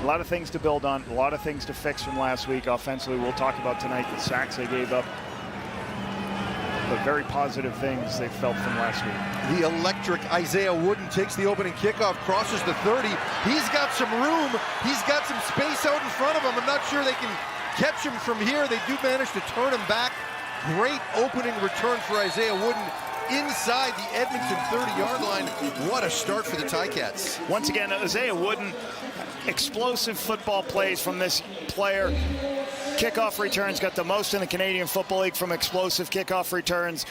A lot of things to build on, a lot of things to fix from last week. Offensively, we'll talk about tonight the sacks they gave up, but very positive things they felt from last week. The electric Isaiah Wooden takes the opening kickoff, crosses the 30. He's got some room. He's got some space out in front of him. I'm not sure they can catch him from here. They do manage to turn him back. Great opening return for Isaiah Wooden inside the Edmonton 30-yard line. What a start for the Ticats. Once again, Isaiah Wooden, explosive football plays from this player. Kickoff returns, got the most in the Canadian Football League from explosive kickoff returns.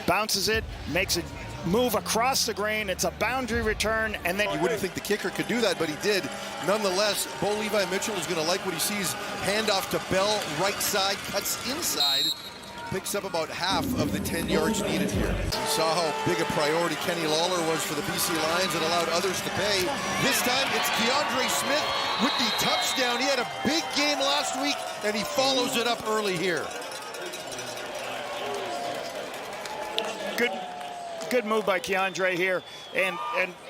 Bounces it, makes it move across the grain. It's a boundary return, and then you wouldn't think the kicker could do that, but he did. Nonetheless, Bo Levi Mitchell is going to like what he sees. Handoff to Bell, right side, cuts inside. Picks up about half of the 10 yards needed here. We saw how big a priority Kenny Lawler was for the BC Lions and allowed others to pay. This time it's Keandre Smith with the touchdown. He had a big game last week and he follows it up early here. Good move by Keandre here, and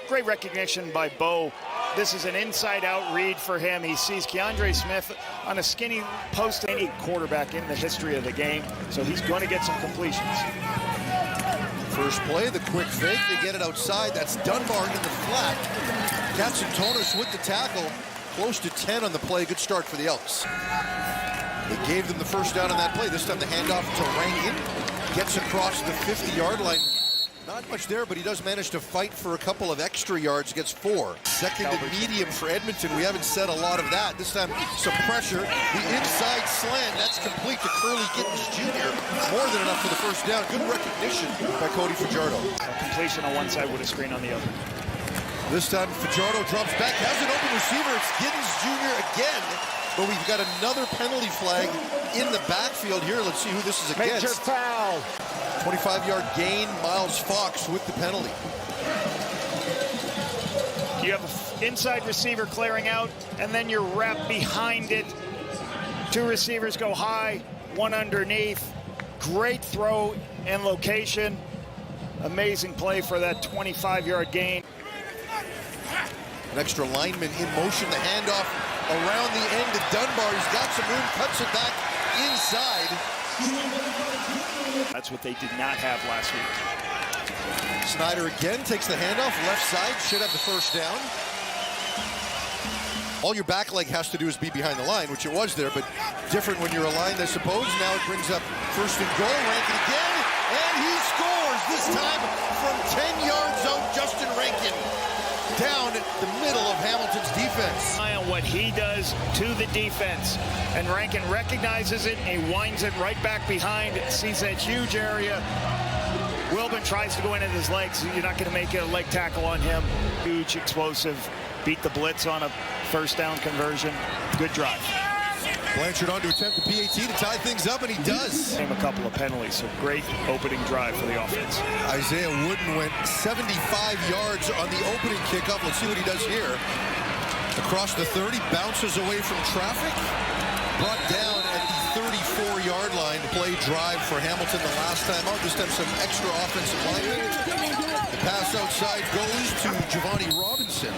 great recognition by Bo. This is an inside-out read for him. He sees Keandre Smith on a skinny post, any quarterback in the history of the game, so he's going to get some completions. First play, the quick fake, they get it outside. That's Dunbar in the flat. Katsantonis with the tackle, close to 10 on the play. Good start for the Elks. They gave them the first down on that play. This time the handoff to Rankin. Gets across the 50-yard line. Not much there, but he does manage to fight for a couple of extra yards, gets 4. Second and medium for Edmonton. We haven't said a lot of that. This time, some pressure. The inside slant, that's complete to Curly Gittens Jr. More than enough for the first down. Good recognition by Cody Fajardo. A completion on one side with a screen on the other. This time, Fajardo drops back, has an open receiver. It's Gittens Jr. again. But we've got another penalty flag in the backfield here. Let's see who this is against. Major foul. 25-yard gain, Miles Fox with the penalty. You have an inside receiver clearing out, and then you're wrapped behind it. 2 receivers go high, 1 underneath. Great throw and location. Amazing play for that 25-yard gain. An extra lineman in motion, the handoff around the end to Dunbar. He's got some room, cuts it back inside. That's what they did not have last week. Snyder again takes the handoff, left side, should have the first down. All your back leg has to do is be behind the line, which it was there, but different when you're aligned, I suppose. Now it brings up first and goal, Rankin again, and he scores, this time from 10 yards out, Justin Rankin. Down the middle of Hamilton's defense. On what he does to the defense, and Rankin recognizes it, and he winds it right back behind. Sees that huge area. Wilburn tries to go in at his legs. You're not going to make a leg tackle on him. Huge, explosive, beat the blitz on a first down conversion. Good drive. Blanchard on to attempt the PAT to tie things up, and he does. A couple of penalties, so great opening drive for the offense. Isaiah Wooden went 75 yards on the opening kickoff. Let's see what he does here. Across the 30, bounces away from traffic. Brought down at the 34-yard line. Play drive for Hamilton the last time out. This time some extra offensive linemen. The pass outside goes to Giovanni Robinson.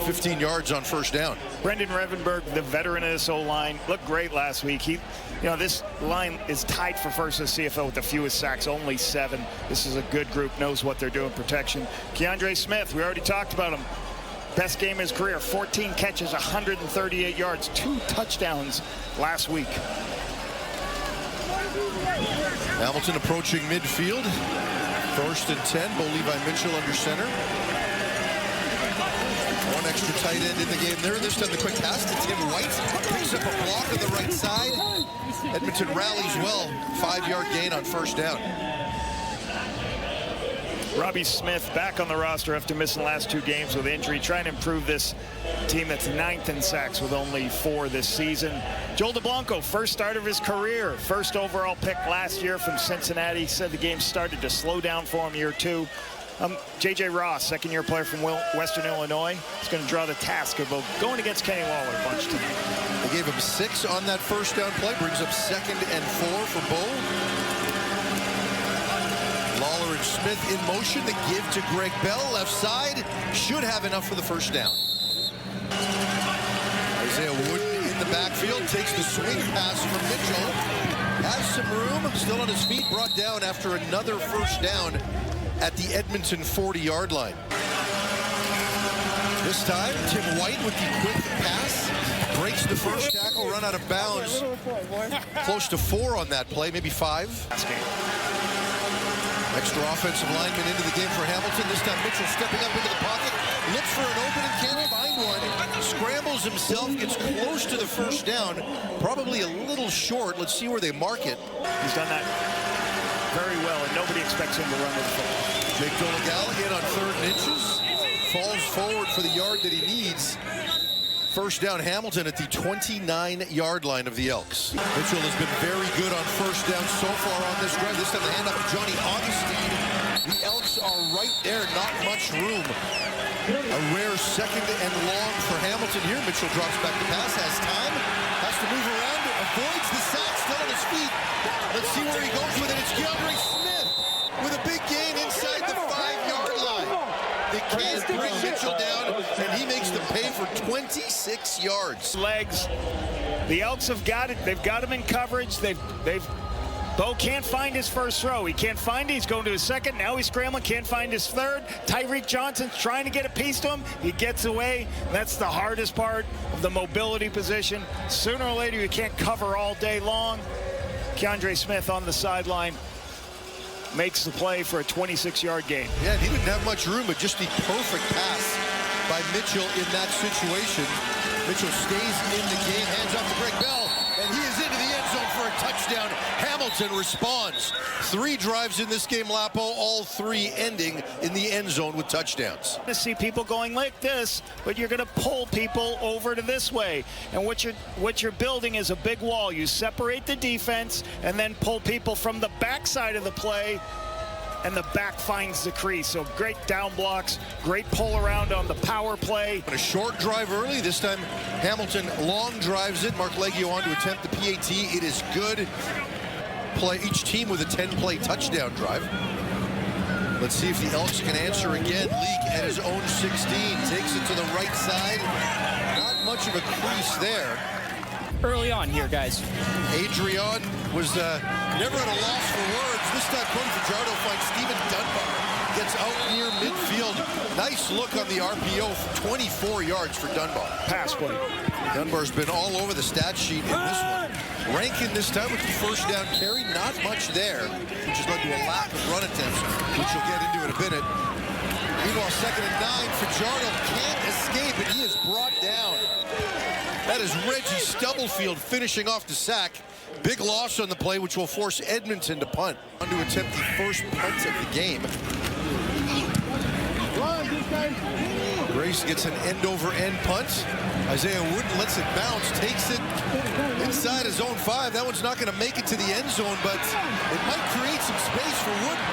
15 yards on first down. Brendan Revenberg, the veteran of this O-line, looked great last week. This line is tied for first in the CFL with the fewest sacks, only 7. This is a good group, knows what they're doing, protection. Keandre Smith, we already talked about him. Best game of his career, 14 catches, 138 yards, 2 touchdowns last week. Hamilton approaching midfield. First and 10, Bo Levi Mitchell under center. One extra tight end in the game there. This time the quick pass to Tim White. Picks up a block on the right side. Edmonton rallies well. 5-yard gain on first down. Robbie Smith back on the roster after missing the last 2 games with injury. Trying to improve this team that's 9th in sacks with only 4 this season. Joel DeBlanco, first start of his career. First overall pick last year from Cincinnati. Said the game started to slow down for him year 2. J.J. Ross, second-year player from Western Illinois, is going to draw the task of going against Kenny Lawler a bunch tonight. They gave him 6 on that first down play. Brings up 2nd and 4 for Bo. Lawler and Smith in motion. The give to Greg Bell, left side. Should have enough for the first down. Isaiah Wooden in the backfield. Takes the swing pass from Mitchell. Has some room. Still on his feet. Brought down after another first down at the Edmonton 40-yard line. This time, Tim White with the quick pass. Breaks the first tackle, run out of bounds. Close to 4 on that play, maybe 5. Extra offensive lineman into the game for Hamilton. This time Mitchell stepping up into the pocket. Looks for an opening, can't find one. Scrambles himself, gets close to the first down. Probably a little short. Let's see where they mark it. He's done that very well, and nobody expects him to run with the football. Jake Donegal in on 3rd and inches. Falls forward for the yard that he needs. First down, Hamilton at the 29-yard line of the Elks. Mitchell has been very good on first down so far on this drive. This time the handoff to Johnny Augustine. The Elks are right there, not much room. A rare second and long for Hamilton here. Mitchell drops back the pass, has time, has to move around, avoids the sack, still on his feet. Let's see where he goes with it. It's Keandre Smith with a big gain inside the 5-yard line. They can't bring Mitchell down, and he makes them pay for 26 yards. Legs. The Elks have got it. They've got him in coverage. Bo can't find his first throw. He can't find it. He's going to his second. Now he's scrambling. Can't find his third. Tyreek Johnson's trying to get a piece to him. He gets away. That's the hardest part of the mobility position. Sooner or later, you can't cover all day long. Keandre Smith on the sideline makes the play for a 26-yard gain. Yeah, he didn't have much room, but just the perfect pass by Mitchell in that situation. Mitchell stays in the game, hands off to Greg Bell, and he is into the end zone for a touchdown. Hamilton responds. 3 drives in this game, Lapo, all 3 ending in the end zone with touchdowns. To see people going like this, but you're going to pull people over to this way. And what you're building is a big wall. You separate the defense and then pull people from the backside of the play, and the back finds the crease. So great down blocks, great pull around on the power play. A short drive early. This time Hamilton long drives it. Mark Leggio on to attempt the PAT. It is good. Play each team with a 10-play touchdown drive. Let's see if the Elks can answer again. Leak at his own 16. Takes it to the right side. Not much of a crease there. Early on here, guys. Adrian was never at a loss for words. This time, Cody Fajardo finds Steven Dunbar. Gets out near midfield. Nice look on the RPO. 24 yards for Dunbar. Pass play. Dunbar's been all over the stat sheet in this one. Rankin this time with the first down carry. Not much there, which has led to a lack of run attempts, which we'll get into in a minute. Meanwhile, 2nd and 9. Fajardo can't escape, and he is brought down. That is Reggie Stubblefield finishing off the sack. Big loss on the play, which will force Edmonton to punt. On to attempt the first punt of the game. Grace gets an end-over-end punt. Isaiah Wooden lets it bounce, takes it inside his own 5. That one's not going to make it to the end zone, but it might create some space for Wooden.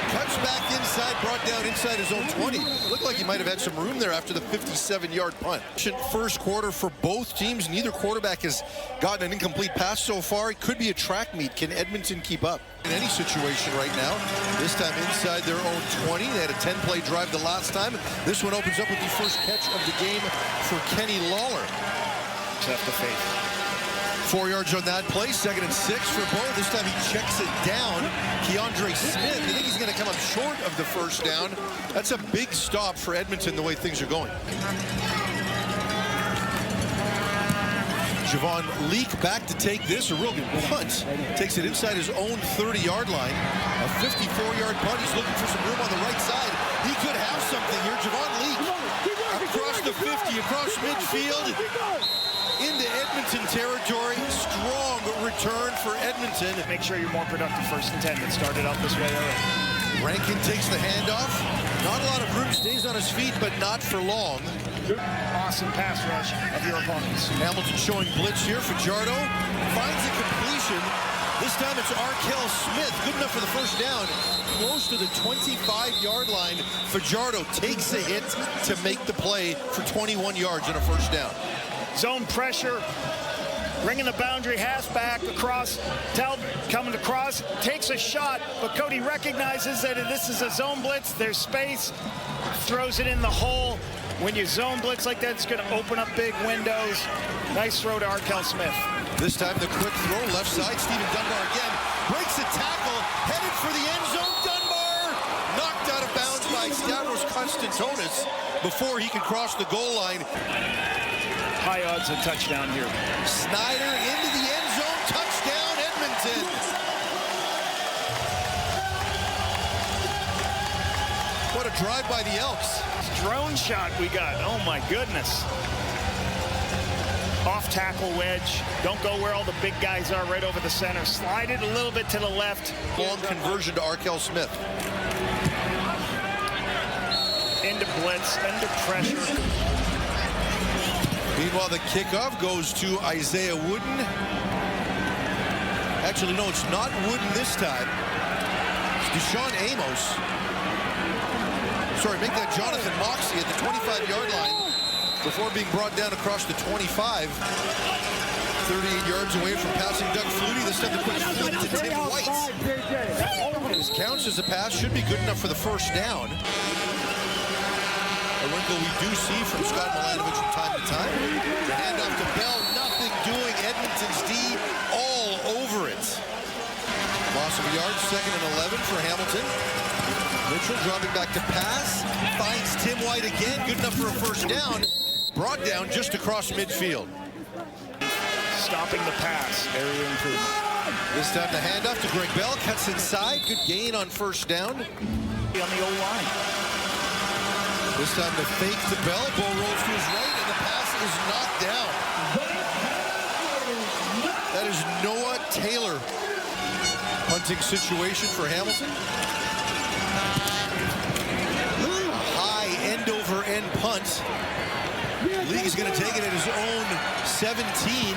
Cuts back inside, brought down inside his own 20. Looked like he might have had some room there after the 57-yard punt. First quarter for both teams. Neither quarterback has gotten an incomplete pass so far. It could be a track meet. Can Edmonton keep up in any situation right now? This time inside their own 20. They had a 10-play drive the last time. This one opens up with the first catch of the game for Kenny Lawler. Have to faith. 4 yards on that play. 2nd and 6 for Bo. This time he checks it down. Keandre Smith, you think he's going to come up short of the first down. That's a big stop for Edmonton the way things are going. Javon Leak back to take this. A real good punt. Takes it inside his own 30-yard line. A 54-yard punt. He's looking for some room on the right side. He could have something here. Javon Leak across the 50, across midfield. Into Edmonton territory. Strong return for Edmonton. Make sure you're more productive 1st and 10. It started out this way already. Rankin takes the handoff. Not a lot of room. Stays on his feet, but not for long. Awesome pass rush of your opponents. Hamilton showing blitz here. Fajardo finds a completion. This time it's Arkell Smith. Good enough for the first down. Close to the 25-yard line. Fajardo takes a hit to make the play for 21 yards and a first down. Zone pressure. bringing the boundary halfback across. Tell coming across, takes a shot, but Cody recognizes that this is a zone blitz. There's space, throws it in the hole. When you zone blitz like that, it's going to open up big windows. Nice throw to Arkell Smith. This time the quick throw, left side, Stephen Dunbar again. Breaks a tackle, headed for the end zone. Dunbar knocked out of bounds by Stavros Konstantonis before he could cross the goal line. High odds of touchdown here. Snyder into the end zone, touchdown Edmonton. What a drive by the Elks. Drone shot we got. Oh my goodness. Off tackle wedge. Don't go where all the big guys are, right over the center. Slide it a little bit to the left. Long conversion to Arkell Smith. Into blitz, under pressure. Meanwhile, the kickoff goes to Isaiah Wooden. Actually, no, it's not Wooden this time. It's Deshaun Amos. Sorry, make that Jonathan Moxie at the 25-yard line before being brought down across the 25. 38 yards away from passing Doug Flutie. This time the quick flip to Tim White. This counts as a pass. Should be good enough for the first down. A wrinkle we do see from Scott Milanovich from time to time. The handoff to Bell, nothing doing. Edmonton's D all over it. Loss of a yard, 2nd and 11 for Hamilton. Mitchell dropping back to pass. Finds Tim White again, good enough for a first down. Brought down just across midfield. Stopping the pass, area improvement. This time the handoff to Greg Bell, cuts inside. Good gain on first down. On the O-line. This time the fake to Bell. Ball rolls to his right, and the pass is knocked down. That is Noah Taylor. Punting situation for Hamilton. High end-over-end punt. League is going to take it at his own 17.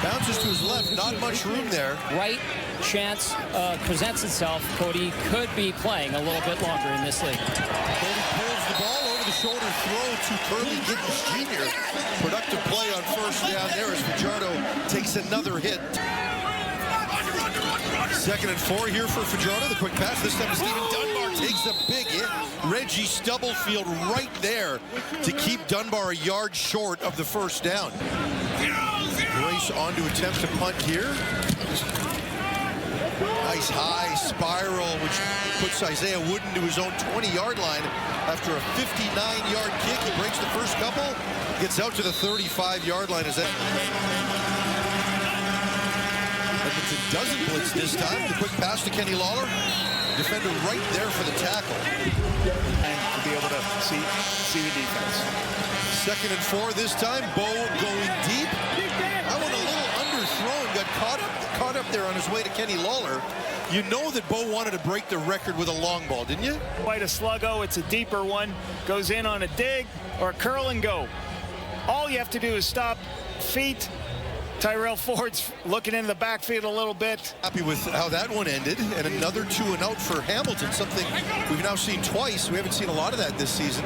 Bounces to his left. Not much room there. Right chance presents itself. Cody could be playing a little bit longer in this league. Cody pulls the ball over the shoulder throw to Curly Gittens Jr. Productive play on first down there as Fajardo takes another hit. 2nd and 4 here for Fajardo. The quick pass. This time to Stephen Dunbar takes a big hit. Reggie Stubblefield right there to keep Dunbar a yard short of the first down. Grace on to attempt to punt here. Nice high spiral, which puts Isaiah Wooden to his own 20-yard line. After a 59-yard kick, he breaks the first couple, gets out to the 35-yard line. As that Edmonton doesn't blitz this time. The quick pass to Kenny Lawler. Defender right there for the tackle. And to be able to see the defense. 2nd and 4 this time. Bo going deep. That one a little underthrown. Got caught up there on his way to Kenny Lawler. You know that Bo wanted to break the record with a long ball, didn't you? Quite a sluggo. It's a deeper one. Goes in on a dig or a curl and go. All you have to do is stop, feet. Tyrell Ford's looking in the backfield a little bit. Happy with how that one ended, and another 2 and out for Hamilton, something we've now seen twice. We haven't seen a lot of that this season.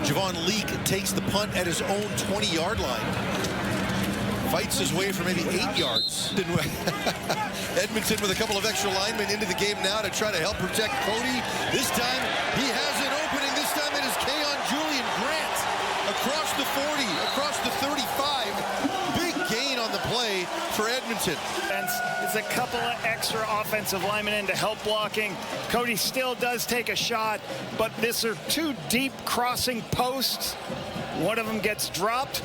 Javon Leake takes the punt at his own 20-yard line. Fights his way for maybe 8 yards. Edmonton with a couple of extra linemen into the game now to try to help protect Cody. This time, he has an opening. This time it is Keon Julian Grant. Across the 40, across the 35. Big gain on the play for Edmonton. There's a couple of extra offensive linemen in to help blocking. Cody still does take a shot, but these are 2 deep crossing posts. One of them gets dropped.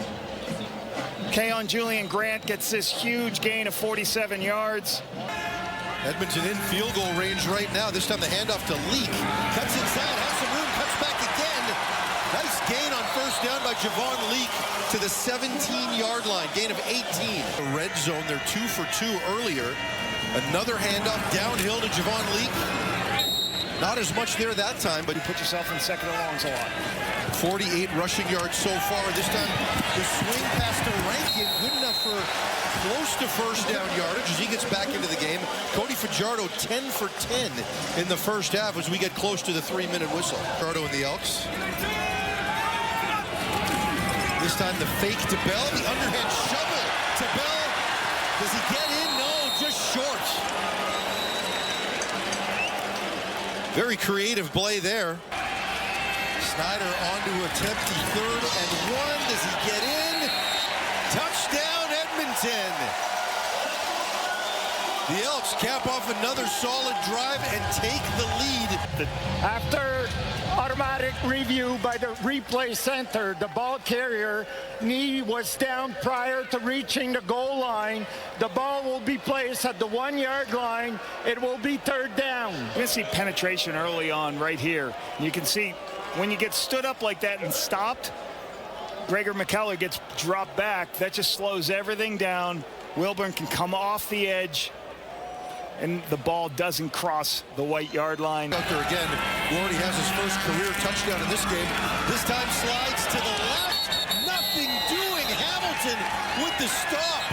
Keon Julian Grant gets this huge gain of 47 yards. Edmonton in field goal range right now. This time the handoff to Leak. Cuts inside, has some room, cuts back again. Nice gain on first down by Javon Leak to the 17-yard line. Gain of 18. The red zone, they're 2 for 2 earlier. Another handoff downhill to Javon Leak. Not as much there that time, but You put yourself in 2nd and longs a lot. 48 rushing yards so far. This time the swing pass to Rankin, good enough for close to first down yardage as he gets back into the game. Cody Fajardo 10 for 10 in the first half as we get close to the 3-minute whistle. Fajardo and the Elks. This time the fake to Bell, the underhand shovel to Bell, Does he get in? No, just short. Very creative play there. Snyder on to attempt the 3rd and 1. Does he get in? Touchdown, Edmonton. The Elks cap off another solid drive and take the lead. After automatic review by the replay center, the ball carrier knee was down prior to reaching the goal line. The ball will be placed at the 1-yard line. It will be 3rd down. You're going to see penetration early on right here. You can see when you get stood up like that and stopped, Gregor McKellar gets dropped back. That just slows everything down. Wilburn can come off the edge, and the ball doesn't cross the white yard line. Out there again, who already has his first career touchdown in this game. This time slides to the left. Nothing doing. Hamilton with the stop.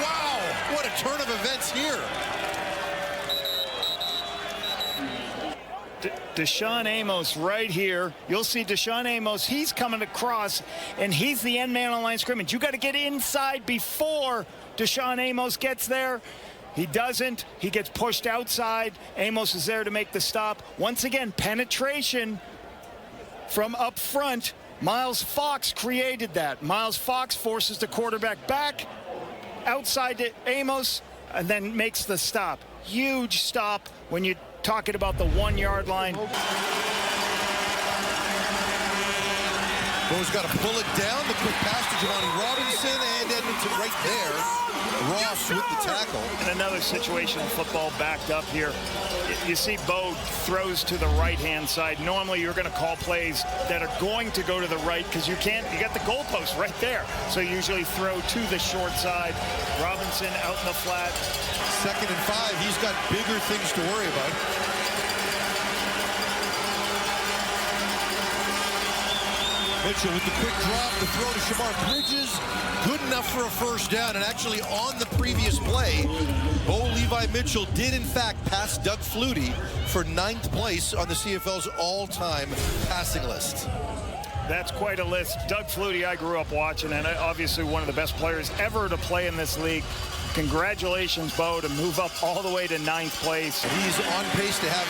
Wow, what a turn of events here. Deshaun Amos right here. You'll see Deshaun Amos. He's coming across, and he's the end man on line of scrimmage. You got to get inside before Deshaun Amos gets there. He doesn't. He gets pushed outside. Amos is there to make the stop. Once again, penetration from up front. Miles Fox created that. Miles Fox forces the quarterback back outside to Amos and then makes the stop. Huge stop when you're talking about the 1-yard line. Bo's got to pull it down. The quick pass to Giovanni Robinson, and Edmonton right there. Ross with the tackle. In another situation, football backed up here. You see Bo throws to the right-hand side. Normally you're going to call plays that are going to go to the right because you got the goalpost right there. So you usually throw to the short side. Robinson out in the flat. 2nd and 5. He's got bigger things to worry about. Mitchell with the quick drop, the throw to Shamar Bridges. Good enough for a 1st down. And actually on the previous play, Bo Levi Mitchell did in fact pass Doug Flutie for 9th place on the CFL's all-time passing list. That's quite a list. Doug Flutie, I grew up watching, and obviously one of the best players ever to play in this league. Congratulations, Bo, to move up all the way to 9th place. He's on pace to have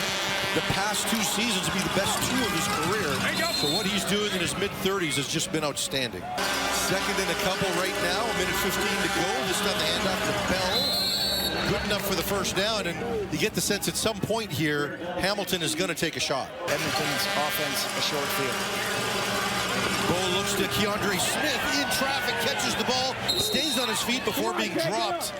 the past 2 seasons be the best 2 of his career. So what he's doing in his mid-30s has just been outstanding. 2nd and a couple right now, 1:15 to go. This time the handoff to Bell. Good enough for the 1st down, and you get the sense at some point here, Hamilton is going to take a shot. Edmonton's offense, a short field. Bo looks to Keandre Smith in traffic, catches the ball, stays on his feet before being dropped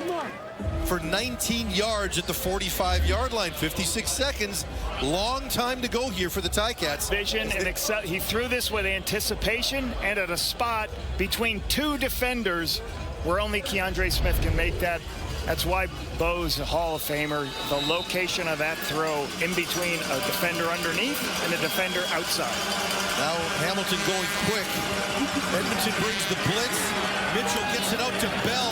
for 19 yards at the 45-yard line. 56 seconds. Long time to go here for the Ticats. Vision and he threw this with anticipation and at a spot between 2 defenders where only Keandre Smith can make that. That's why Bo's a Hall of Famer. The location of that throw in between a defender underneath and a defender outside. Now Hamilton going quick. Edmonton brings the blitz. Mitchell gets it out to Bell.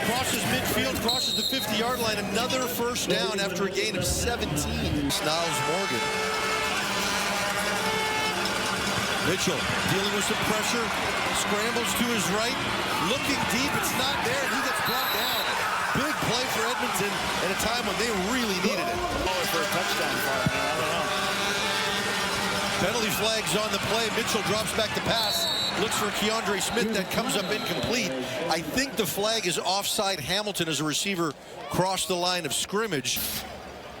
Crosses midfield, crosses the 50-yard line. Another 1st down after a gain of 17. Sniles Morgan. Mitchell dealing with some pressure. Scrambles to his right. Looking deep. It's not there. He gets brought down. Big play for Edmonton at a time when they really needed it. For a touchdown fire, man. I don't know. Penalty flags on the play. Mitchell drops back to pass. Looks for Keandre Smith. That comes up incomplete. I think the flag is offside. Hamilton as a receiver crossed the line of scrimmage.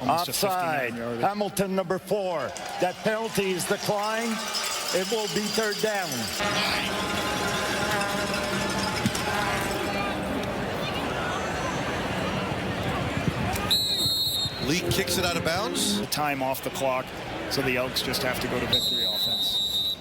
Offside. Hamilton number 4. That penalty is declined. It will be 3rd down. Lee kicks it out of bounds. The time off the clock, so the Elks just have to go to victory offense.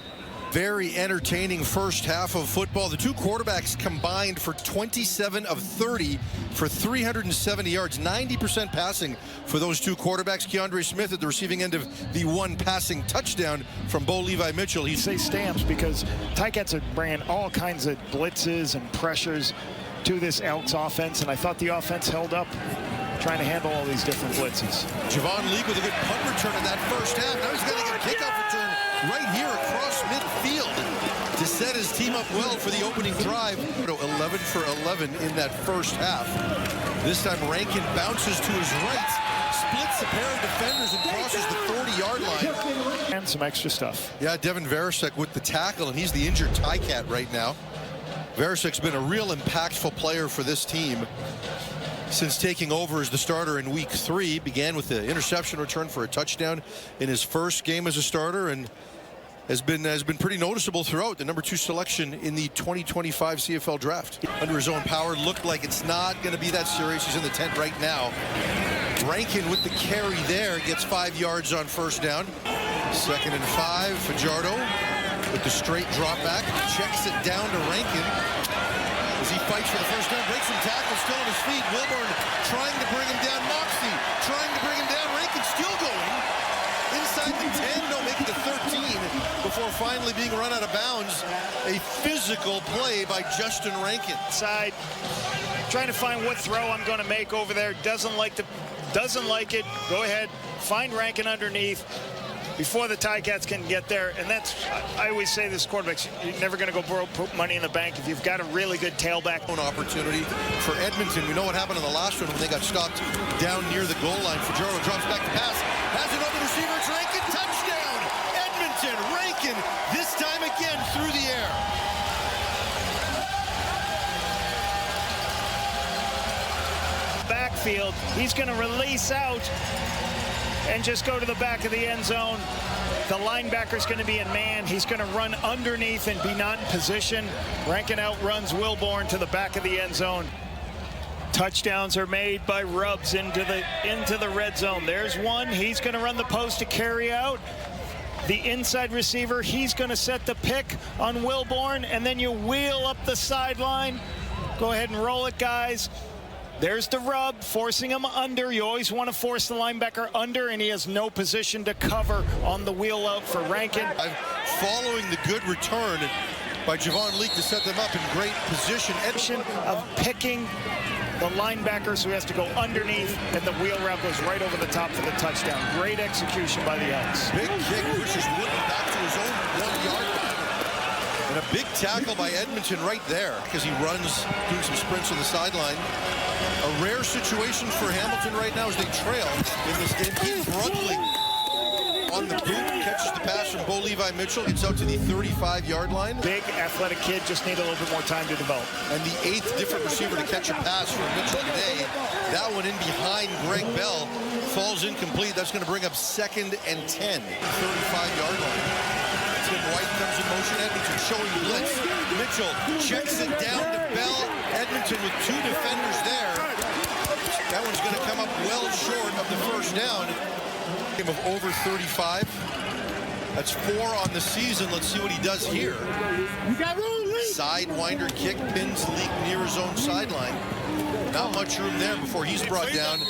Very entertaining 1st half of football. The 2 quarterbacks combined for 27 of 30 for 370 yards. 90% passing for those 2 quarterbacks. Keandre Smith at the receiving end of the 1 passing touchdown from Bo Levi Mitchell. He say stamps because Ticats are bringing all kinds of blitzes and pressures to this Elks offense, and I thought the offense held up trying to handle all these different blitzes. Javon Leake with a good punt return in that 1st half. Now he's going to get a kickoff return right here across midfield. to set his team up well for the opening drive. 11 for 11 in that first half. This time Rankin bounces to his right, splits a pair of defenders and crosses the 40-yard line. And some extra stuff. Yeah, Devin Varasek with the tackle, and he's the injured Ticat right now. Varasek's been a real impactful player for this team since taking over as the starter in week 3. Began with the interception return for a touchdown in his first game as a starter, and has been pretty noticeable throughout. The number 2 selection in the 2025 CFL draft. Under his own power, looked like it's not going to be that serious. He's in the tent right now. Rankin with the carry there, gets 5 yards on first down. 2nd and 5, Fajardo with the straight drop back, checks it down to Rankin as he fights for the first down, breaks some tackles, still on his feet. Wilburn trying to bring him down. Moxie trying to bring him down. Rankin still going inside the 10, no, make it to 13 before finally being run out of bounds. A physical play by Justin Rankin. Side, trying to find what throw I'm going to make over there. Doesn't like it. Go ahead, find Rankin underneath before the Ticats can get there. And that's, I always say this, quarterbacks, you're never going to go put money in the bank if you've got a really good tailback. An opportunity for Edmonton. We know what happened in the last one when they got stopped down near the goal line. Fajardo drops back to pass, has an open receiver. It's Rankin, touchdown! Edmonton, Rankin, this time again through the air. Backfield, he's going to release out and just go to the back of the end zone. The linebacker's going to be in man. He's going to run underneath and be not in position. Rankin outruns Wilborn to the back of the end zone. Touchdowns are made by rubs into the red zone. There's one. He's going to run the post to carry out. The inside receiver, he's going to set the pick on Wilborn, and then you wheel up the sideline. Go ahead and roll it, guys. There's the rub, forcing him under. You always want to force the linebacker under, and he has no position to cover on the wheel out for Rankin. Following the good return by Javon Leake to set them up in great position. Of picking the linebacker, so he has to go underneath, and the wheel route goes right over the top for the touchdown. Great execution by the Elks. Big kick pushes Woodley back to his own 1-yard line. And a big tackle by Edmonton right there because he runs, doing some sprints on the sideline. A rare situation for Hamilton right now as they trail in this game. Keith Brudley on the boot, catches the pass from Bo Levi Mitchell, gets out to the 35-yard line. Big athletic kid, just need a little bit more time to develop. And the 8th different receiver to catch a pass from Mitchell today. That one in behind Greg Bell falls incomplete. That's going to bring up 2nd and 10, 35-yard line. Tim White comes in motion. Edmonton showing blitz. Mitchell checks it down to Bell. Edmonton with 2 defenders there. That one's going to come up well short of the first down. Game of over 35. That's 4 on the season. Let's see what he does here. Sidewinder kick, pins Leak near his own sideline. Not much room there before he's brought down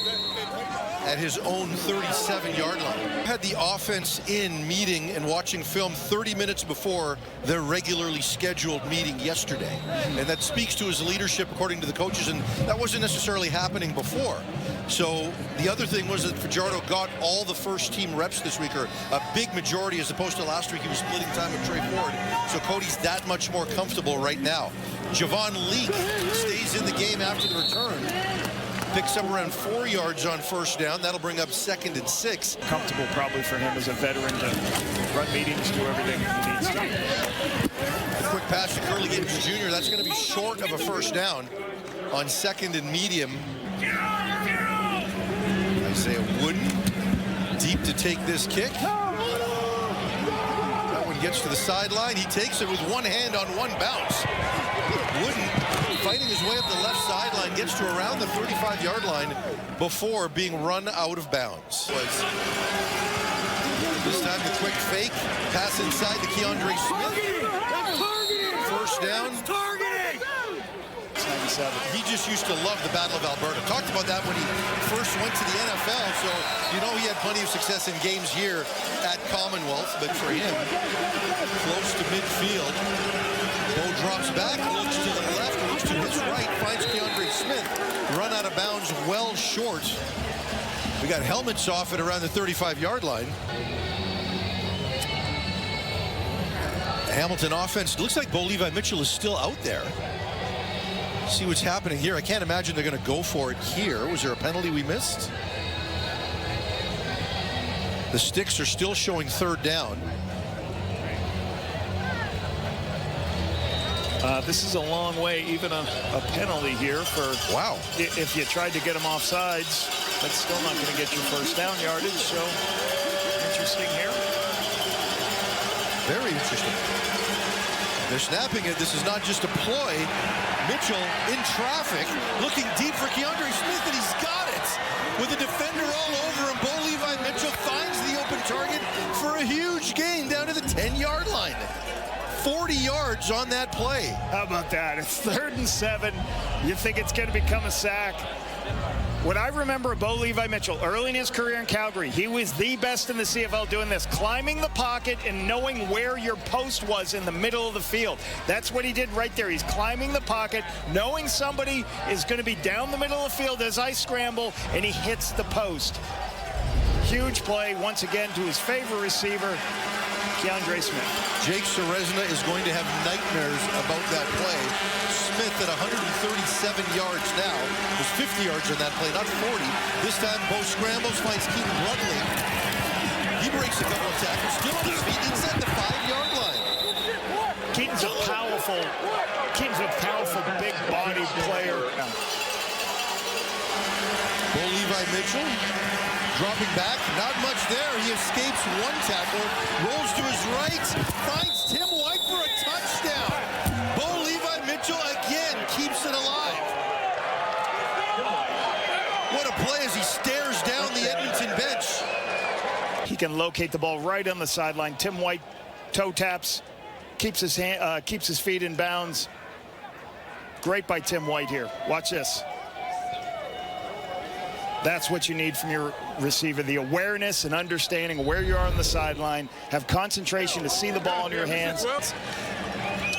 at his own 37-yard line. Had the offense in meeting and watching film 30 minutes before their regularly scheduled meeting yesterday. And that speaks to his leadership, according to the coaches, and that wasn't necessarily happening before. So the other thing was that Fajardo got all the first-team reps this week, or a big majority, as opposed to last week he was splitting time with Trey Ford. So Cody's that much more comfortable right now. Javon Leake stays in the game after the return. Picks up around 4 yards on first down. That'll bring up 2nd and 6. Comfortable probably for him as a veteran to run meetings, do everything he needs to. A quick pass to Curly Gibbs Jr. That's going to be short of a first down on 2nd and medium. Isaiah Wooden deep to take this kick. That one gets to the sideline. He takes it with one hand on one bounce. Wooden fighting his way up the left sideline, gets to around the 35-yard line before being run out of bounds. This time the quick fake, pass inside to Keandre Smith. First down. 97. He just used to love the Battle of Alberta. Talked about that when he first went to the NFL, so you know he had plenty of success in games here at Commonwealth, but for him, close to midfield. Bo drops back, looks to the left, looks to his right, finds Keandre Smith. Run out of bounds well short. We got helmets off at around the 35-yard line. Hamilton offense. Looks like Bo Levi Mitchell is still out there. See what's happening here. I can't imagine they're going to go for it here. Was there a penalty we missed? The sticks are still showing third down. This is a long way, even a penalty here for, wow, if you tried to get him off sides, that's still not going to get you first down yardage. So interesting here. Very interesting. They're snapping it. This is not just a ploy. Mitchell in traffic, looking deep for Keandre Smith, and he's got it. With a defender all over him, Bo Levi Mitchell finds the open target for a huge gain down to the 10-yard line. 40 yards on that play. How about that? It's 3rd and 7. You think it's going to become a sack. What I remember of Bo Levi Mitchell early in his career in Calgary, he was the best in the CFL doing this, climbing the pocket and knowing where your post was in the middle of the field. That's what he did right there. He's climbing the pocket, knowing somebody is going to be down the middle of the field as I scramble, and he hits the post. Huge play once again to his favorite receiver, Keandre Smith. Jake Serezna is going to have nightmares about that play. Smith at 137 yards now. There's 50 yards on that play, not 40. This time, Bo scrambles, finds Keaton Brudley. He breaks a couple of tackles, still on his feet inside the 5-yard line. Keaton's a powerful big body player. Bo Levi Mitchell dropping back, not much there. He escapes one tackle, rolls to his right, finds Tim White for a touchdown. Bo Levi Mitchell again keeps it alive. What a play as he stares down the Edmonton bench. He can locate the ball right on the sideline. Tim White toe taps, keeps his feet in bounds. Great by Tim White here. Watch this. That's what you need from your receiver, the awareness and understanding where you are on the sideline, have concentration to see the ball in your hands.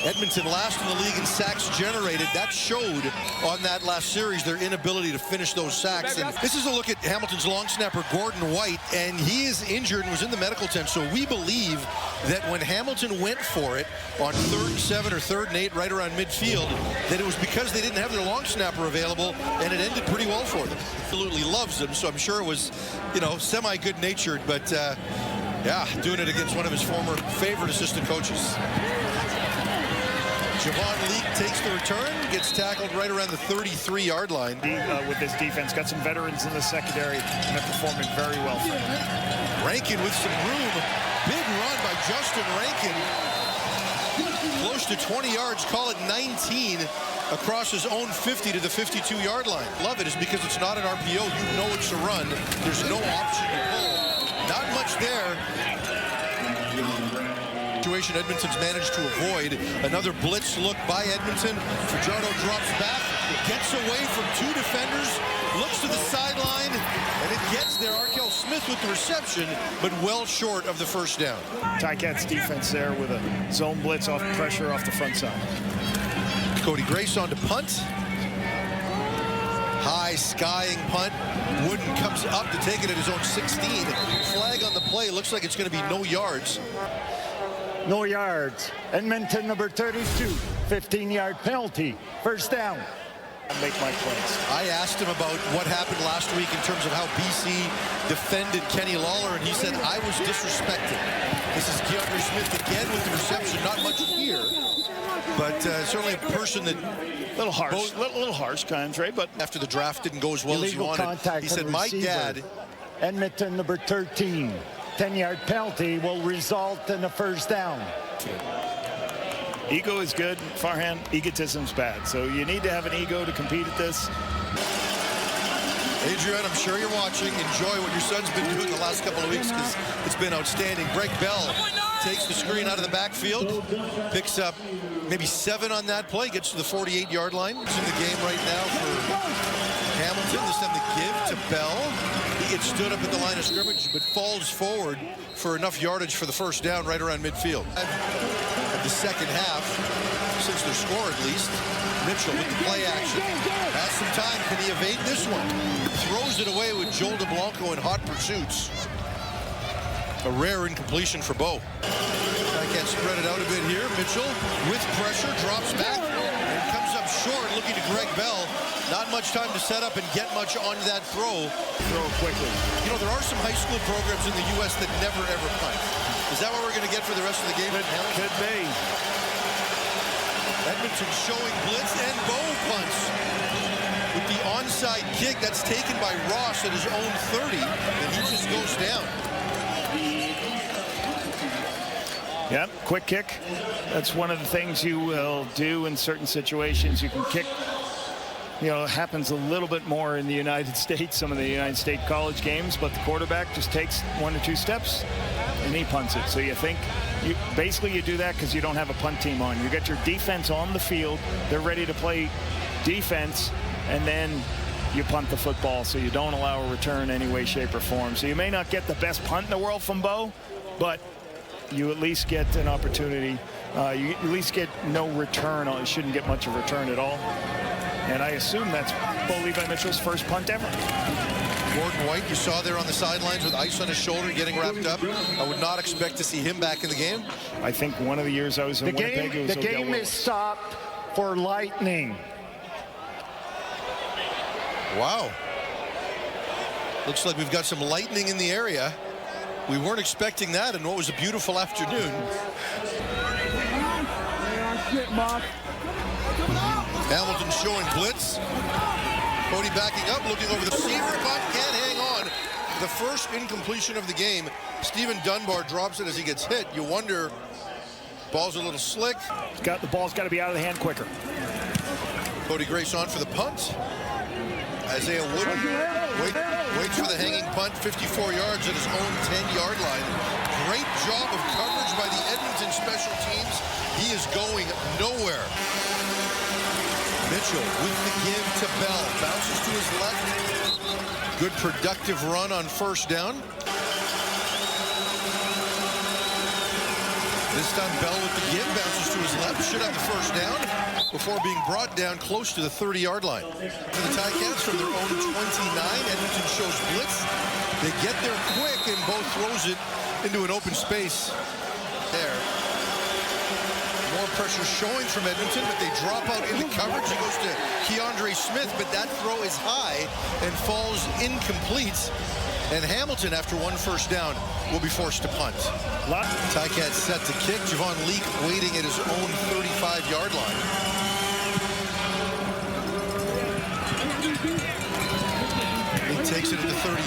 Edmonton last in the league in sacks generated. That showed on that last series their inability to finish those sacks. And this is a look at Hamilton's long snapper, Gordon White, and he is injured and was in the medical tent. So we believe that when Hamilton went for it on 3rd and 7 or 3rd and 8 right around midfield, that it was because they didn't have their long snapper available, and it ended pretty well for them. Absolutely loves him, so I'm sure it was, semi-good natured, but yeah, doing it against one of his former favorite assistant coaches. Javon Leake takes the return, gets tackled right around the 33-yard line. With this defense, got some veterans in the secondary, and they're performing very well for him. Rankin with some room. Big run by Justin Rankin. Close to 20 yards, call it 19, across his own 50 to the 52-yard line. Love it is because it's not an RPO. You know it's a run. There's no option to pull. Not much there. Situation Edmonton's managed to avoid. Another blitz look by Edmonton. Fajardo drops back, gets away from 2 defenders, looks to the sideline, and it gets there. Arkell Smith with the reception, but well short of the first down. Ticats defense there with a zone blitz off pressure off the front side. Cody Grace on to punt. High skying punt. Wooden comes up to take it at his own 16. Flag on the play. Looks like it's going to be no yards. No yards. Edmonton number 32, 15-yard penalty. First down. Make my plays. I asked him about what happened last week in terms of how BC defended Kenny Lawler, and he said, I was disrespected. This is Keandre Smith again with the reception. Not much here, but certainly a person that... Little harsh, little harsh, Condre, but after the draft didn't go as well as he wanted. He said, my dad... Edmonton number 13. 10-yard penalty will result in a first down. Ego is good, Farhan. Egotism's bad. So you need to have an ego to compete at this. Adrian, I'm sure you're watching. Enjoy what your son's been doing the last couple of weeks because it's been outstanding. Greg Bell takes the screen out of the backfield, picks up maybe 7 on that play, gets to the 48-yard line. It's in the game right now for Hamilton. This time the give to Bell. He gets stood up at the line of scrimmage, but falls forward for enough yardage for the first down right around midfield. The second half, since their score at least, Mitchell with the play action. Has some time. Can he evade this one? Throws it away with Joel DeBlanco in hot pursuits. A rare incompletion for Bo. Ticats spread it out a bit here. Mitchell with pressure drops back and comes up short, looking to Greg Bell. Not much time to set up and get much on that throw. Throw quickly. You know, there are some high school programs in the U.S. that never, ever punt. Is that what we're going to get for the rest of the game? Could be. Edmonton showing blitz and Bo punts. With the onside kick that's taken by Ross at his own 30, and he just goes down. Yep, quick kick. That's one of the things you will do in certain situations. You can kick. You know, it happens a little bit more in the United States, some of the United States college games, but the quarterback just takes 1 or 2 steps and he punts it. So you think, basically you do that because you don't have a punt team on. You get your defense on the field, they're ready to play defense, and then you punt the football, so you don't allow a return any way, shape, or form. So you may not get the best punt in the world from Bo, but you at least get an opportunity. You at least get no return on it. Shouldn't get much of a return at all. And I assume that's Bo Levi Mitchell's first punt ever. Gordon White, you saw there on the sidelines with ice on his shoulder, getting wrapped up. I would not expect to see him back in the game. I think one of the years I was in Winnipeg, it was the game is stopped for lightning. Wow. Looks like we've got some lightning in the area. We weren't expecting that in what was a beautiful afternoon. Hamilton showing blitz. Cody backing up, looking over the receiver, but can't hang on. The first incompletion of the game. Steven Dunbar drops it as he gets hit. You wonder, ball's a little slick. The ball's got to be out of the hand quicker. Cody Grace on for the punt. Isaiah Wooden waits for the hanging punt, 54 yards at his own 10-yard line. Great job of coverage by the Edmonton special teams. He is going nowhere. Mitchell with the give to Bell. Bounces to his left. Good productive run on first down. This time Bell with the give, bounces to his left. Should have the first down before being brought down close to the 30-yard line. For the Ticats from their own 29, Edmonton shows blitz. They get there quick and Bo throws it into an open space there. More pressure showing from Edmonton, but they drop out into coverage. He goes to Keandre Smith, but that throw is high and falls incomplete. And Hamilton, after one first down, will be forced to punt. Ticats set to kick. Javon Leake waiting at his own 35-yard line. He takes it at the 39.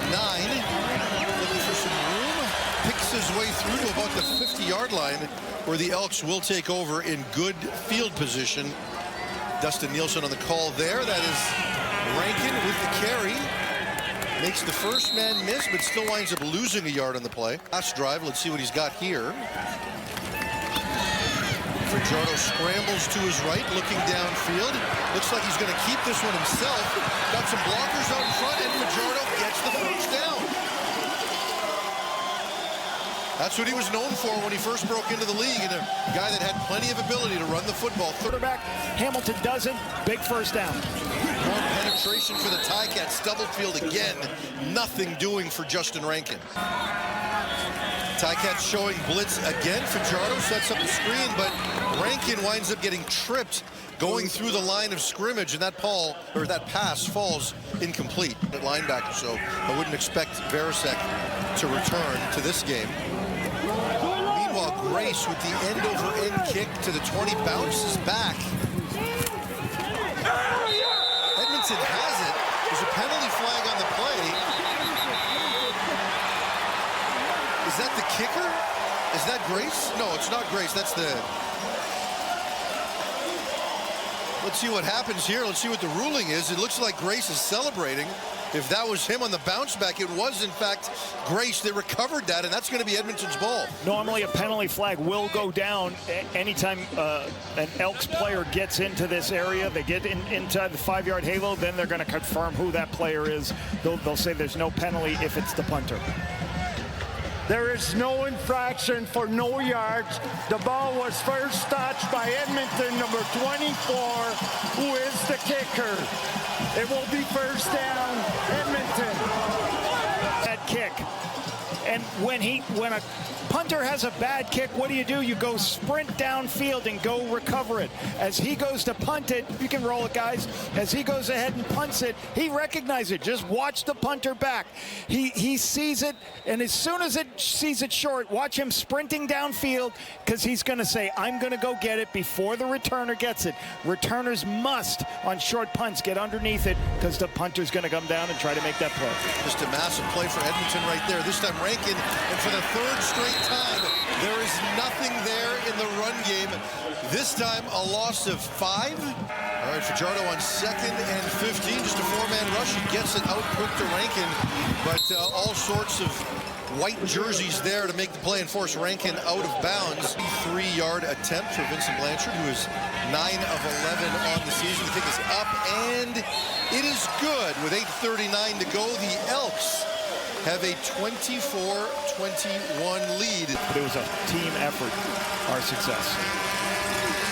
Looking for some room. Picks his way through to about the 50-yard line, where the Elks will take over in good field position. Dustin Nielsen on the call there. That is Rankin with the carry. Makes the first man miss, but still winds up losing a yard on the play. Last drive, let's see what he's got here. Fajardo scrambles to his right, looking downfield. Looks like he's going to keep this one himself. Got some blockers out in front, and Fajardo gets the first down. That's what he was known for when he first broke into the league, and a guy that had plenty of ability to run the football. Quarterback, Hamilton doesn't. Big first down. More penetration for the Ticats. Double field again. Nothing doing for Justin Rankin. Ticats showing blitz again. Fajardo sets up the screen, but Rankin winds up getting tripped going through the line of scrimmage, and that pass falls incomplete at linebacker. So I wouldn't expect Varasek to return to this game. Meanwhile, Grace with the end-over-end kick to the 20 bounces back. Edmonton has it. There's a penalty flag on the play. Is that the kicker? Is that Grace? No, it's not Grace. That's the... Let's see what happens here. Let's see what the ruling is. It looks like Grace is celebrating. If that was him on the bounce back, it was, in fact, Grace that recovered that, and that's going to be Edmonton's ball. Normally, a penalty flag will go down anytime an Elks player gets into this area. They get inside the 5-yard halo, then they're going to confirm who that player is. They'll say there's no penalty if it's the punter. There is no infraction for no yards. The ball was first touched by Edmonton, number 24, who is the kicker. It will be first down, Edmonton. That kick. And when a punter has a bad kick, what do? You go sprint downfield and go recover it. As he goes to punt it, you can roll it, guys. As he goes ahead and punts it, he recognizes it. Just watch the punter back. He sees it, and as soon as it sees it short, watch him sprinting downfield, because he's going to say, I'm going to go get it before the returner gets it. Returners must, on short punts, get underneath it, because the punter's going to come down and try to make that play. Just a massive play for Edmonton right there. This time Rankin, and for the third straight time, there is nothing there in the run game. This time a loss of 5. All right, Fajardo on 2nd and 15, just a 4-man rush. He gets it out quick to Rankin, but all sorts of white jerseys there to make the play and force Rankin out of bounds. 3-yard attempt for Vincent Blanchard, who is 9 of 11 on the season. The kick is up, and it is good. With 8:39 to go, the Elks have a 24-21 lead. But it was a team effort, our success.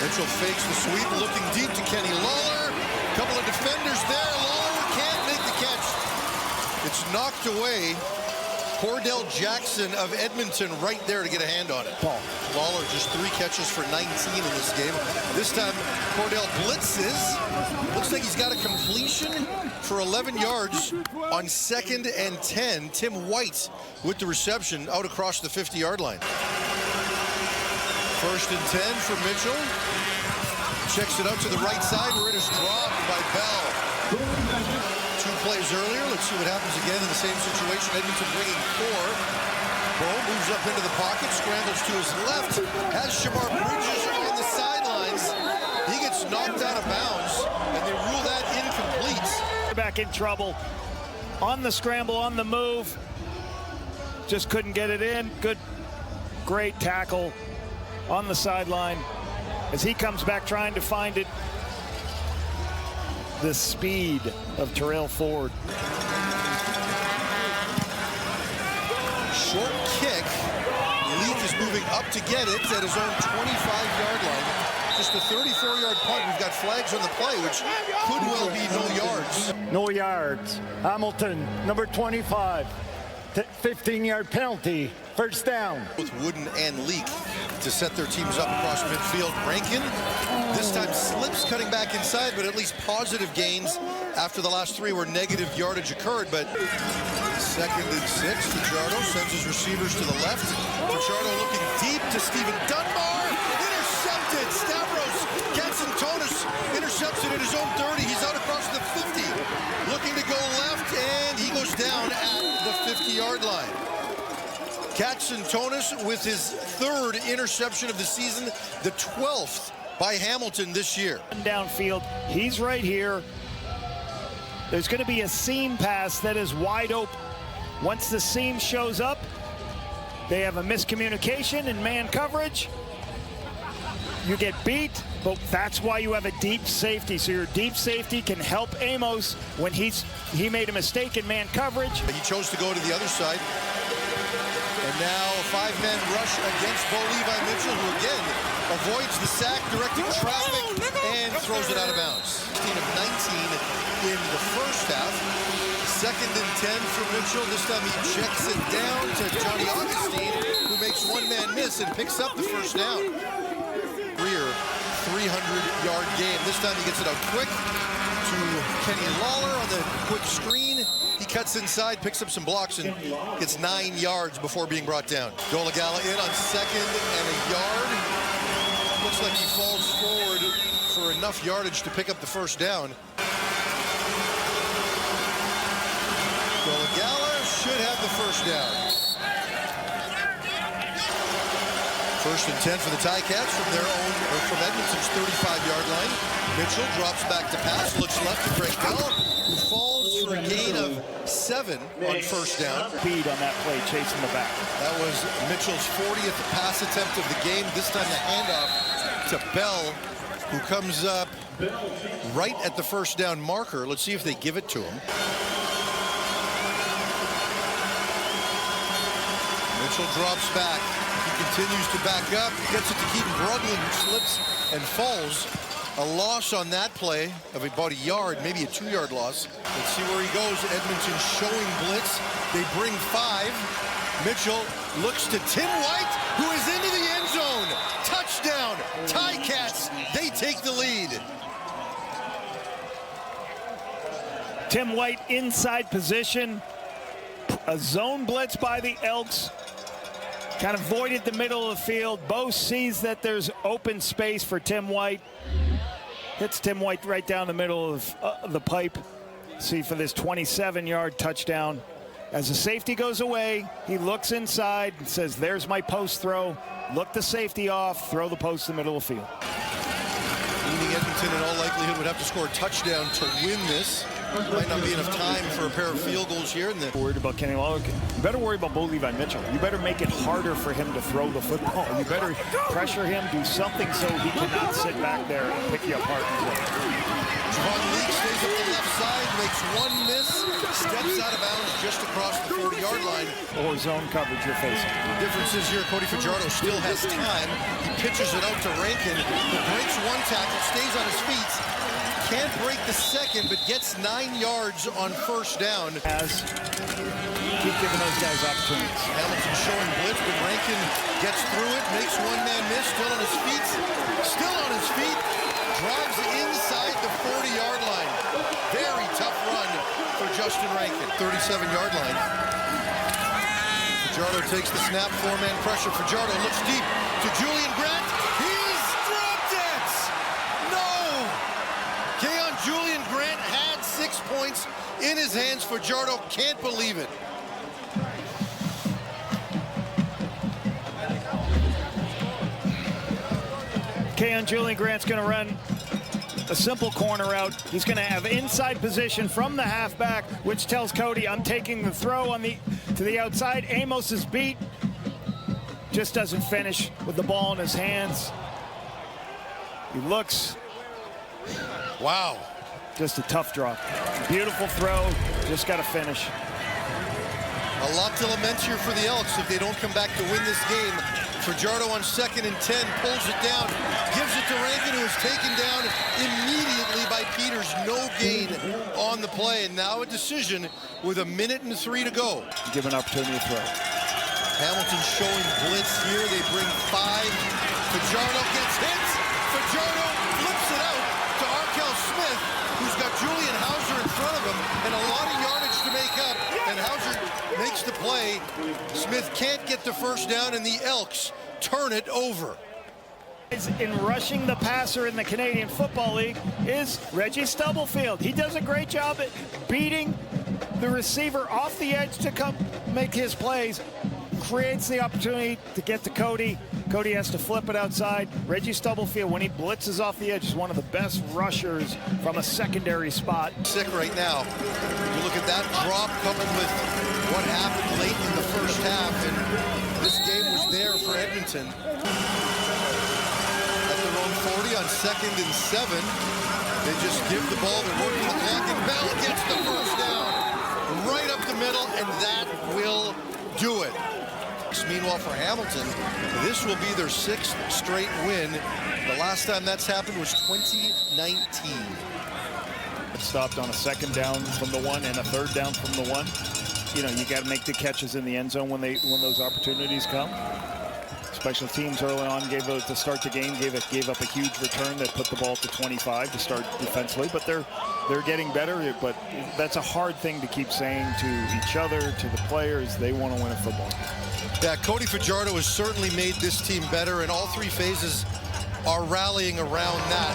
Mitchell fakes the sweep, looking deep to Kenny Lawler. A couple of defenders there. Lawler can't make the catch. It's knocked away. Cordell Jackson of Edmonton right there to get a hand on it. Lawler just 3 catches for 19 in this game. This time Cordell blitzes. Looks like he's got a completion for 11 yards on 2nd and 10. Tim White with the reception out across the 50-yard line. 1st and 10 for Mitchell. Checks it out to the right side where it is dropped by Bell. 2 plays earlier. Let's see what happens again in the same situation. Edmonton bringing 4. Bo moves up into the pocket, scrambles to his left, has Shamar Bridges on the sidelines. He gets knocked out of bounds, and they rule that incomplete. Back in trouble. On the scramble, on the move. Just couldn't get it in. Good, great tackle on the sideline. As he comes back trying to find it. The speed of Terrell Ford. Short kick. Leak is moving up to get it at his own 25-yard line. Just a 34-yard punt. We've got flags on the play, which could well be no yards. No yards. Hamilton, number 25. 15-yard penalty. 1st down. With Wooden and Leak to set their teams up across midfield. Rankin this time slips cutting back inside, but at least positive gains after the last 3 where negative yardage occurred. But 2nd and 6, Fajardo sends his receivers to the left. Fajardo looking deep to Stephen Dunbar. Intercepted. Stavros Katsantonis intercepts it at his own 30. He's out across the 50. Looking to go left, and he goes down at the 50-yard line. Katsantonis with his 3rd interception of the season, the 12th by Hamilton this year. Downfield, he's right here. There's going to be a seam pass that is wide open. Once the seam shows up, they have a miscommunication in man coverage. You get beat, but that's why you have a deep safety. So your deep safety can help Amos when he made a mistake in man coverage. He chose to go to the other side. And now a 5-man rush against Bo Levi Mitchell, who again avoids the sack, directing traffic, and throws it out of bounds. 16 of 19 in the first half. 2nd and 10 for Mitchell. This time he checks it down to Johnny Augustine, who makes 1-man miss and picks up the 1st down. Rear 300-yard game. This time he gets it out quick to Kenny Lawler on the quick screen. He cuts inside, picks up some blocks, and gets 9 yards before being brought down. Golagala in on 2nd and a yard. Looks like he falls forward for enough yardage to pick up the 1st down. Golagala should have the 1st down. 1st and 10 for the Ticats from Edmonton's 35-yard line. Mitchell drops back to pass, looks left to Greg Bell, who falls for a gain of 7 on 1st down. Speed on that play, chasing the back. That was Mitchell's 40th pass attempt of the game. This time the handoff to Bell, who comes up right at the 1st down marker. Let's see if they give it to him. Mitchell drops back. He continues to back up, gets it to Keaton Brugman, who slips and falls. A loss on that play of about a yard, maybe a 2-yard loss. Let's see where he goes. Edmonton showing blitz. They bring 5. Mitchell looks to Tim White, who is into the end zone. Touchdown, Ticats. They take the lead. Tim White inside position. A zone blitz by the Elks. Kind of voided the middle of the field. Bo sees that there's open space for Tim White. Hits Tim White right down the middle of the pipe. See for this 27-yard touchdown. As the safety goes away, he looks inside and says, there's my post throw. Look the safety off, throw the post in the middle of the field. Meaning Edmonton in all likelihood would have to score a touchdown to win this. Might not be enough time for a pair of field goals here. Worried about Kenny Lawler. You better worry about Bo Levi Mitchell. You better make it harder for him to throw the football. You better pressure him, do something so he cannot sit back there and pick you apart. Javon Leake stays up the left side, makes one miss, steps out of bounds just across the 40-yard line. Or zone coverage you're facing. The difference is here, Cody Fajardo still has time. He pitches it out to Rankin, who breaks one tackle, stays on his feet. Can't break the second, but gets 9 yards on first down. Keep giving those guys opportunities. Hamilton showing blitz, but Rankin gets through it, makes one man miss, still on his feet, drives inside the 40-yard line. Very tough run for Justin Rankin. 37-yard line. Fajardo takes the snap, four-man pressure. Fajardo looks deep to Julian Grant. He's dropped it! No! Julian Grant had 6 points in his hands. Fajardo can't believe it. Keon Julian Grant's going to run a simple corner route. He's going to have inside position from the halfback, which tells Cody, I'm taking the throw to the outside. Amos is beat. Just doesn't finish with the ball in his hands. He looks. Wow. Just a tough drop. Beautiful throw, just got to finish. A lot to lament here for the Elks if they don't come back to win this game. Fajardo on 2nd and 10, pulls it down, gives it to Rankin, who is taken down immediately by Peters. No gain on the play, and now a decision with 1:03 to go. Give an opportunity to throw. Hamilton showing blitz here. They bring 5. Fajardo gets hit. Fajardo flips it out to Arkell Smith, who's got Julian Hauser in front of him and a lot of yardage to make up, and Hauser makes the play. Smith can't get the first down, and the Elks turn it over. In rushing the passer in the Canadian Football League is Reggie Stubblefield. He does a great job at beating the receiver off the edge to come make his plays. Creates the opportunity to get to Cody. Cody has to flip it outside. Reggie Stubblefield, when he blitzes off the edge, is one of the best rushers from a secondary spot. Sick right now. You look at that drop coupled with what happened late in the first half, and this game was there for Edmonton. At their own 40 on 2nd and 7. They just give the ball, they're working the clock, and Bell gets the first down right up the middle, and that will do it. Meanwhile, for Hamilton, this will be their 6th straight win. The last time that's happened was 2019. Stopped on a 2nd down from the 1 and a 3rd down from the 1. You know, you got to make the catches in the end zone when those opportunities come. Special teams early on to start the game gave up a huge return that put the ball to 25 to start defensively, but they're getting better. But that's a hard thing to keep saying to each other, to the players. They want to win a football game. Yeah, Cody Fajardo has certainly made this team better, and all 3 phases are rallying around that.